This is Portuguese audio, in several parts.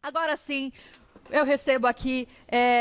Agora sim, eu recebo aqui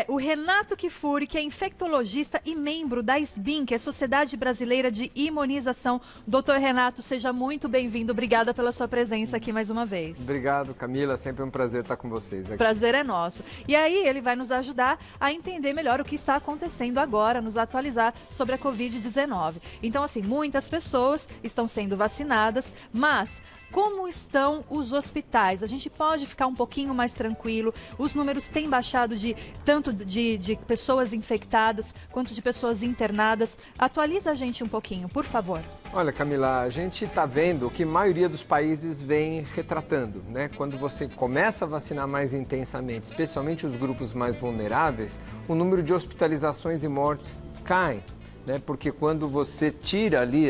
o Renato Kifuri, que é infectologista e membro da SBIM, que é Sociedade Brasileira de Imunização. Doutor Renato, seja muito bem-vindo. Obrigada pela sua presença aqui mais uma vez. Obrigado, Camila. Sempre um prazer estar com vocês aqui. Prazer é nosso. E aí, ele vai nos ajudar a entender melhor o que está acontecendo agora, nos atualizar sobre a Covid-19. Então, assim, muitas pessoas estão sendo vacinadas, mas como estão os hospitais? A gente pode ficar um pouquinho mais tranquilo? Os números têm baixado tanto de pessoas infectadas quanto de pessoas internadas. Atualiza a gente um pouquinho, por favor. Olha, Camila, a gente está vendo que a maioria dos países vem retratando, né? Quando você começa a vacinar mais intensamente, especialmente os grupos mais vulneráveis, o número de hospitalizações e mortes cai, né? Porque quando você tira ali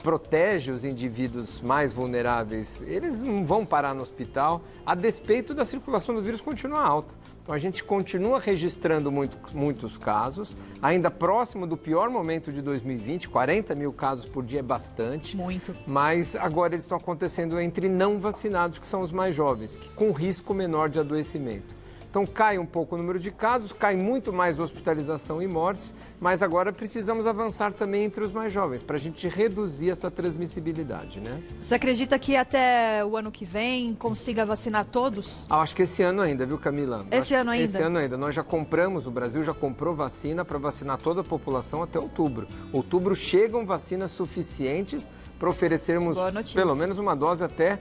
protege os indivíduos mais vulneráveis, eles não vão parar no hospital, a despeito da circulação do vírus continuar alta. Então a gente continua registrando muitos casos, ainda próximo do pior momento de 2020, 40 mil casos por dia é bastante. Muito. Mas agora eles estão acontecendo entre não vacinados, que são os mais jovens, com risco menor de adoecimento. Então cai um pouco o número de casos, cai muito mais hospitalização e mortes, mas agora precisamos avançar também entre os mais jovens, para a gente reduzir essa transmissibilidade, né? Você acredita que até o ano que vem consiga vacinar todos? Acho que esse ano ainda, viu, Camila? Esse ano ainda? Esse ano ainda. Nós já compramos, o Brasil já comprou vacina para vacinar toda a população até outubro. Outubro chegam vacinas suficientes para oferecermos pelo menos uma dose até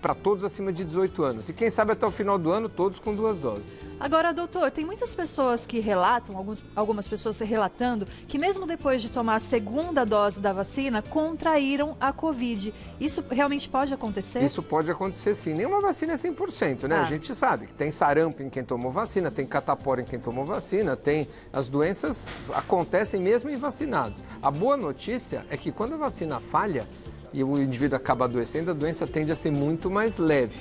para todos acima de 18 anos. E quem sabe até o final do ano, todos com 2 doses. Agora, doutor, tem muitas pessoas que relatam, algumas pessoas relatando, que mesmo depois de tomar a segunda dose da vacina, contraíram a Covid. Isso realmente pode acontecer? Isso pode acontecer sim. Nenhuma vacina é 100%, né? A gente sabe que tem sarampo em quem tomou vacina, tem catapora em quem tomou vacina, as doenças acontecem mesmo em vacinados. A boa notícia é que quando a vacina falha e o indivíduo acaba adoecendo, a doença tende a ser muito mais leve.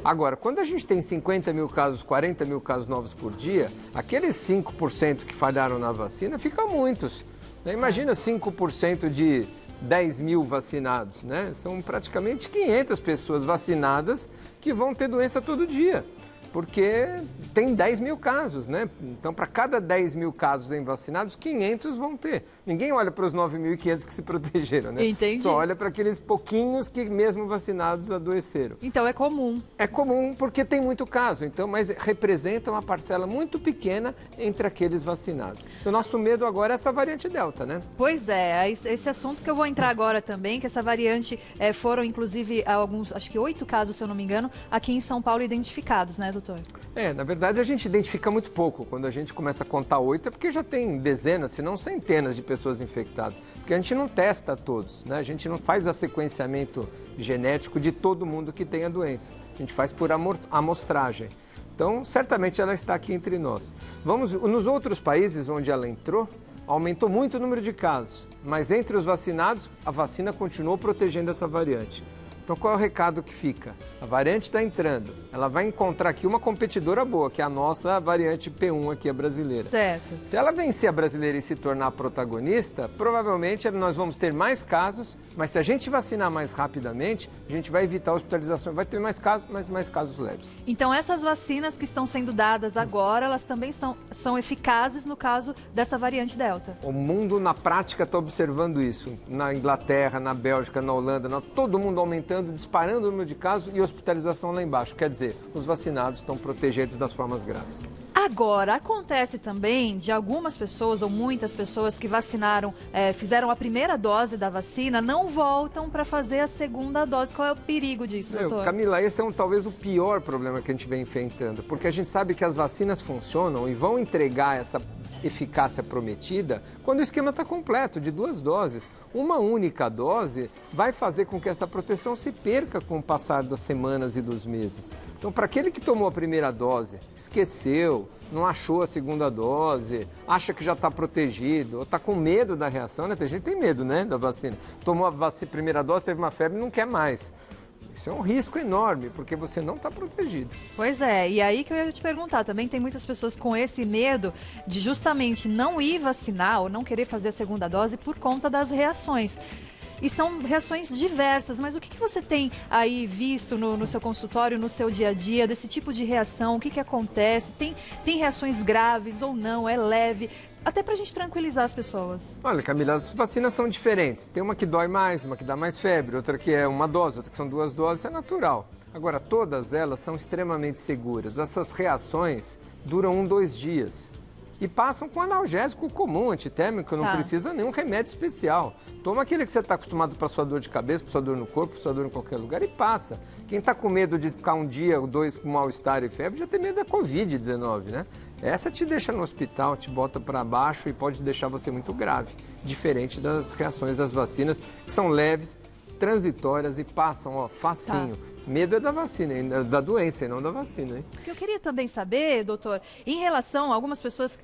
Agora, quando a gente tem 50 mil casos, 40 mil casos novos por dia, aqueles 5% que falharam na vacina, ficam muitos. Imagina 5% de 10 mil vacinados, né? São praticamente 500 pessoas vacinadas que vão ter doença todo dia, porque tem 10 mil casos, né? Então, para cada 10 mil casos em vacinados, 500 vão ter. Ninguém olha para os 9.500 que se protegeram, né? Entendi. Só olha para aqueles pouquinhos que, mesmo vacinados, adoeceram. Então, é comum. É comum porque tem muito caso, então, mas representa uma parcela muito pequena entre aqueles vacinados. O nosso medo agora é essa variante Delta, né? Pois é, esse assunto que eu vou entrar agora também, que essa variante foram, inclusive, acho que 8 casos, se eu não me engano, aqui em São Paulo identificados, né, doutor? Na verdade a gente identifica muito pouco. Quando a gente começa a contar 8 é porque já tem dezenas, se não centenas de pessoas infectadas. Porque a gente não testa todos, né? A gente não faz o sequenciamento genético de todo mundo que tem a doença. A gente faz por amostragem. Então, certamente ela está aqui entre nós. Nos outros países onde ela entrou, aumentou muito o número de casos. Mas entre os vacinados, a vacina continuou protegendo essa variante. Então, qual é o recado que fica? A variante está entrando, ela vai encontrar aqui uma competidora boa, que é a nossa variante P1 aqui, a brasileira. Certo. Se ela vencer a brasileira e se tornar protagonista, provavelmente nós vamos ter mais casos, mas se a gente vacinar mais rapidamente, a gente vai evitar a hospitalização, vai ter mais casos, mas mais casos leves. Então, essas vacinas que estão sendo dadas agora, elas também são eficazes no caso dessa variante Delta? O mundo, na prática, está observando isso. Na Inglaterra, na Bélgica, na Holanda, todo mundo aumentando, disparando o número de casos e hospitalização lá embaixo. Quer dizer, os vacinados estão protegidos das formas graves. Agora, acontece também de algumas pessoas ou muitas pessoas que vacinaram, fizeram a primeira dose da vacina, não voltam para fazer a segunda dose. Qual é o perigo disso, doutor? Camila, esse é talvez o pior problema que a gente vem enfrentando, porque a gente sabe que as vacinas funcionam e vão entregar essa eficácia prometida quando o esquema está completo, de 2 doses. Uma única dose vai fazer com que essa proteção se perca com o passar das semanas e dos meses. Então, para aquele que tomou a primeira dose, esqueceu, não achou a segunda dose, acha que já está protegido, ou está com medo da reação, né? Tem gente que tem medo, né, da vacina. Tomou a primeira dose, teve uma febre e não quer mais. Isso é um risco enorme, porque você não está protegido. Pois é, e aí que eu ia te perguntar, também tem muitas pessoas com esse medo de justamente não ir vacinar ou não querer fazer a segunda dose por conta das reações. e são reações diversas. Mas o que você tem aí visto no seu consultório, no seu dia a dia, desse tipo de reação? O que acontece? Tem reações graves ou não? É leve? Até para a gente tranquilizar as pessoas. Olha, Camila, as vacinas são diferentes. Tem uma que dói mais, uma que dá mais febre, outra que é uma dose, outra que são 2 doses, é natural. Agora, todas elas são extremamente seguras. Essas reações duram 1, 2 dias. E passam com analgésico comum, antitérmico, não precisa nenhum remédio especial. Toma aquele que você está acostumado para sua dor de cabeça, para sua dor no corpo, para sua dor em qualquer lugar e passa. Quem está com medo de ficar 1 dia ou 2 com mal-estar e febre, já tem medo da Covid-19, né? Essa te deixa no hospital, te bota para baixo e pode deixar você muito grave. Diferente das reações das vacinas, que são leves, transitórias e passam, facinho. Medo é da vacina, da doença e não da vacina, hein? O que eu queria também saber, doutor, em relação a algumas pessoas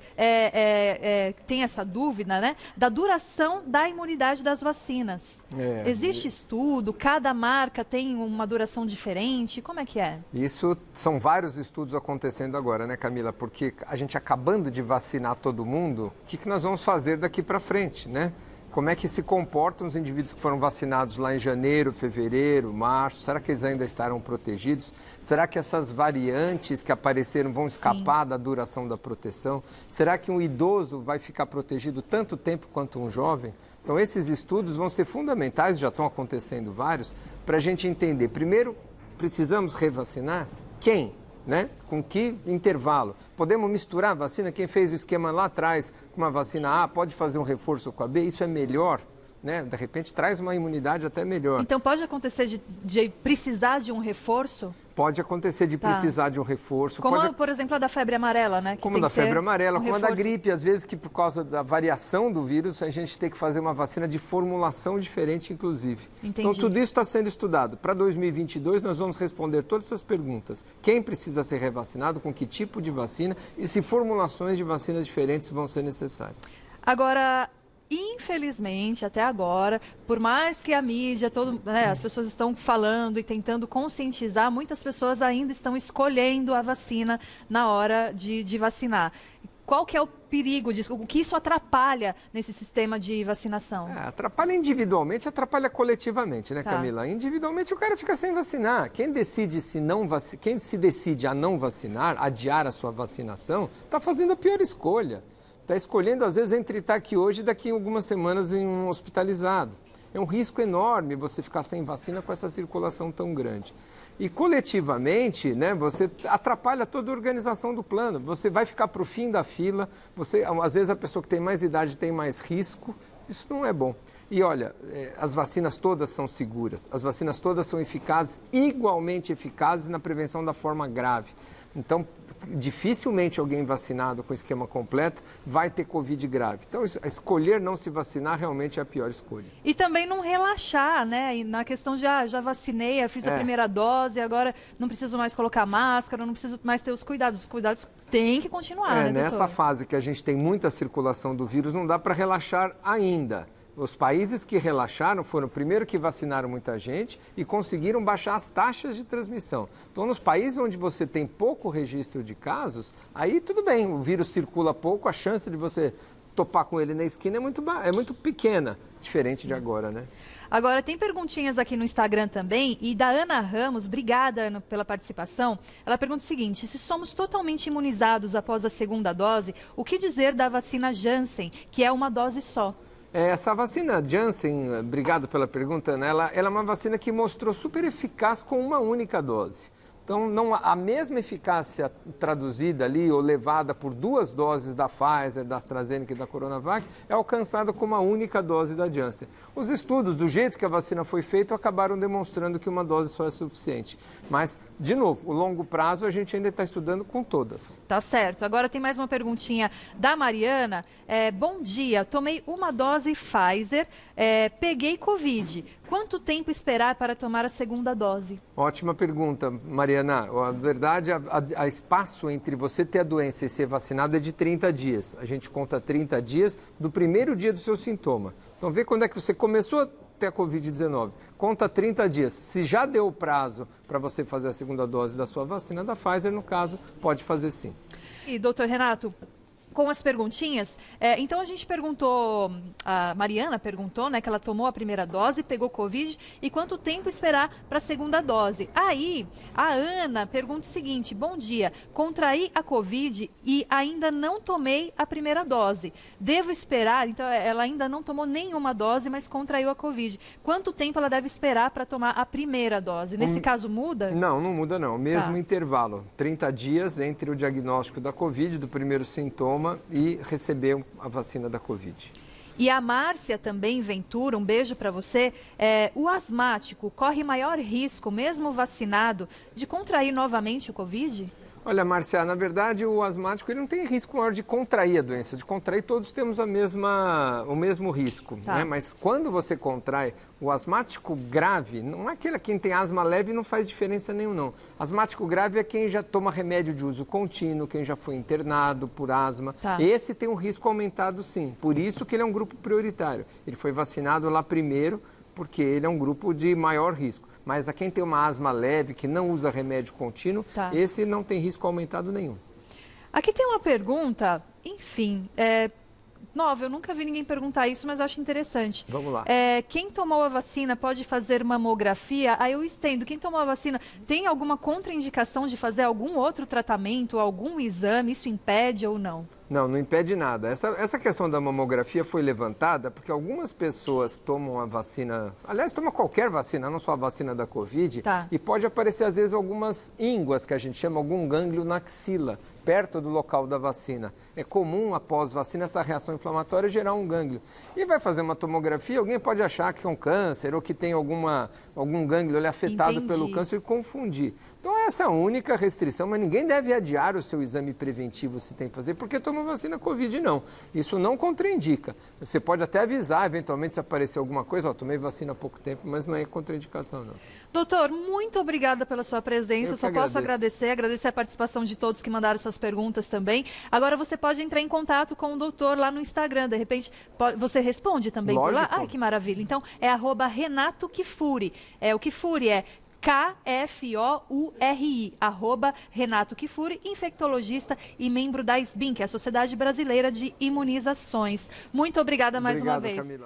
têm essa dúvida, né, da duração da imunidade das vacinas. Existe estudo? Cada marca tem uma duração diferente? Como é que é? Isso são vários estudos acontecendo agora, né, Camila? Porque a gente acabando de vacinar todo mundo, o que nós vamos fazer daqui para frente, né? Como é que se comportam os indivíduos que foram vacinados lá em janeiro, fevereiro, março? Será que eles ainda estarão protegidos? Será que essas variantes que apareceram vão escapar da duração da proteção? Será que um idoso vai ficar protegido tanto tempo quanto um jovem? Então, esses estudos vão ser fundamentais, já estão acontecendo vários, para a gente entender. Primeiro, precisamos revacinar? Quem? Né? Com que intervalo? Podemos misturar a vacina? Quem fez o esquema lá atrás com uma vacina A pode fazer um reforço com a B? Isso é melhor? Né? De repente traz uma imunidade até melhor. Então pode acontecer de precisar de um reforço? Pode acontecer de precisar de um reforço. Como, por exemplo, a da febre amarela, né? Como da febre amarela, como a da gripe. Às vezes que por causa da variação do vírus, a gente tem que fazer uma vacina de formulação diferente, inclusive. Entendi. Então, tudo isso está sendo estudado. Para 2022, nós vamos responder todas essas perguntas. Quem precisa ser revacinado, com que tipo de vacina e se formulações de vacinas diferentes vão ser necessárias. Agora, infelizmente, até agora, por mais que a mídia, as pessoas estão falando e tentando conscientizar, muitas pessoas ainda estão escolhendo a vacina na hora de vacinar. Qual que é o perigo disso? O que isso atrapalha nesse sistema de vacinação? Atrapalha individualmente, atrapalha coletivamente, né, Camila? Individualmente o cara fica sem vacinar. Quem se decide a não vacinar, adiar a sua vacinação, está fazendo a pior escolha. Está escolhendo, às vezes, entre estar aqui hoje e daqui a algumas semanas em um hospitalizado. É um risco enorme você ficar sem vacina com essa circulação tão grande. E coletivamente, né, você atrapalha toda a organização do plano. Você vai ficar para o fim da fila, às vezes a pessoa que tem mais idade tem mais risco. Isso não é bom. E olha, as vacinas todas são seguras, as vacinas todas são eficazes, igualmente eficazes na prevenção da forma grave. Então, dificilmente alguém vacinado com esquema completo vai ter Covid grave. Então, escolher não se vacinar realmente é a pior escolha. E também não relaxar, né? E na questão de, já vacinei, fiz a primeira dose, agora não preciso mais colocar máscara, não preciso mais ter os cuidados. Os cuidados têm que continuar, né, nessa fase que a gente tem muita circulação do vírus, não dá para relaxar ainda. Os países que relaxaram foram primeiro que vacinaram muita gente e conseguiram baixar as taxas de transmissão. Então, nos países onde você tem pouco registro de casos, aí tudo bem, o vírus circula pouco, a chance de você topar com ele na esquina é muito pequena, diferente de agora, né? Agora, tem perguntinhas aqui no Instagram também, e da Ana Ramos, obrigada, Ana, pela participação. Ela pergunta o seguinte: se somos totalmente imunizados após a segunda dose, o que dizer da vacina Janssen, que é uma dose só? Essa vacina Janssen, obrigado pela pergunta, né? Ela é uma vacina que mostrou super eficaz com uma única dose. Então, a mesma eficácia traduzida ali ou levada por 2 doses da Pfizer, da AstraZeneca e da Coronavac é alcançada com uma única dose da Janssen. Os estudos, do jeito que a vacina foi feita, acabaram demonstrando que uma dose só é suficiente. Mas, de novo, o longo prazo a gente ainda está estudando com todas. Tá certo. Agora tem mais uma perguntinha da Mariana. Bom dia, tomei uma dose Pfizer, peguei Covid. Quanto tempo esperar para tomar a segunda dose? Ótima pergunta, Mariana. A verdade, a espaço entre você ter a doença e ser vacinado é de 30 dias. A gente conta 30 dias do primeiro dia do seu sintoma. Então, vê quando é que você começou a ter a Covid-19. Conta 30 dias. Se já deu o prazo para você fazer a segunda dose da sua vacina, da Pfizer, no caso, pode fazer sim. E, doutor Renato, com as perguntinhas. Então a gente perguntou, a Mariana perguntou, né, que ela tomou a primeira dose, pegou Covid, e quanto tempo esperar para a segunda dose. Aí, a Ana pergunta o seguinte: bom dia, contraí a Covid e ainda não tomei a primeira dose. Devo esperar? Então ela ainda não tomou nenhuma dose, mas contraiu a Covid. Quanto tempo ela deve esperar para tomar a primeira dose? Nesse caso muda? Não, não muda não. Mesmo intervalo, 30 dias entre o diagnóstico da Covid, do primeiro sintoma, e receber a vacina da Covid. E a Márcia também, Ventura, um beijo para você. O asmático corre maior risco, mesmo vacinado, de contrair novamente o Covid? Olha, Márcia, na verdade o asmático ele não tem risco maior de contrair a doença. De contrair todos temos o mesmo risco, né? Mas quando você contrai o asmático grave, não é aquele quem tem asma leve não faz diferença nenhuma, não. Asmático grave é quem já toma remédio de uso contínuo, quem já foi internado por asma. Esse tem um risco aumentado sim, por isso que ele é um grupo prioritário. Ele foi vacinado lá primeiro porque ele é um grupo de maior risco. Mas a quem tem uma asma leve, que não usa remédio contínuo, esse não tem risco aumentado nenhum. Aqui tem uma pergunta, enfim, nova, eu nunca vi ninguém perguntar isso, mas eu acho interessante. Vamos lá. Quem tomou a vacina pode fazer mamografia? Aí eu estendo, quem tomou a vacina tem alguma contraindicação de fazer algum outro tratamento, algum exame? Isso impede ou não? Não, não impede nada. Essa questão da mamografia foi levantada porque algumas pessoas tomam a vacina, aliás, tomam qualquer vacina, não só a vacina da Covid, e pode aparecer às vezes algumas ínguas, que a gente chama algum gânglio na axila, perto do local da vacina. É comum, após vacina, essa reação inflamatória gerar um gânglio. E vai fazer uma tomografia, alguém pode achar que é um câncer ou que tem algum gânglio ali afetado pelo câncer e confundir. Então essa é a única restrição, mas ninguém deve adiar o seu exame preventivo se tem que fazer, porque toma vacina Covid não. Isso não contraindica. Você pode até avisar, eventualmente, se aparecer alguma coisa, tomei vacina há pouco tempo, mas não é contraindicação não. Doutor, muito obrigada pela sua presença. Só posso agradecer a participação de todos que mandaram suas perguntas também. Agora você pode entrar em contato com o doutor lá no Instagram, de repente você responde também por lá? Ai, que maravilha. Então é @Renato Kifuri. O Kifuri é Kfouri, @Renato Kifuri, infectologista e membro da SBIM, que é a Sociedade Brasileira de Imunizações. Muito obrigada mais uma vez. Camila.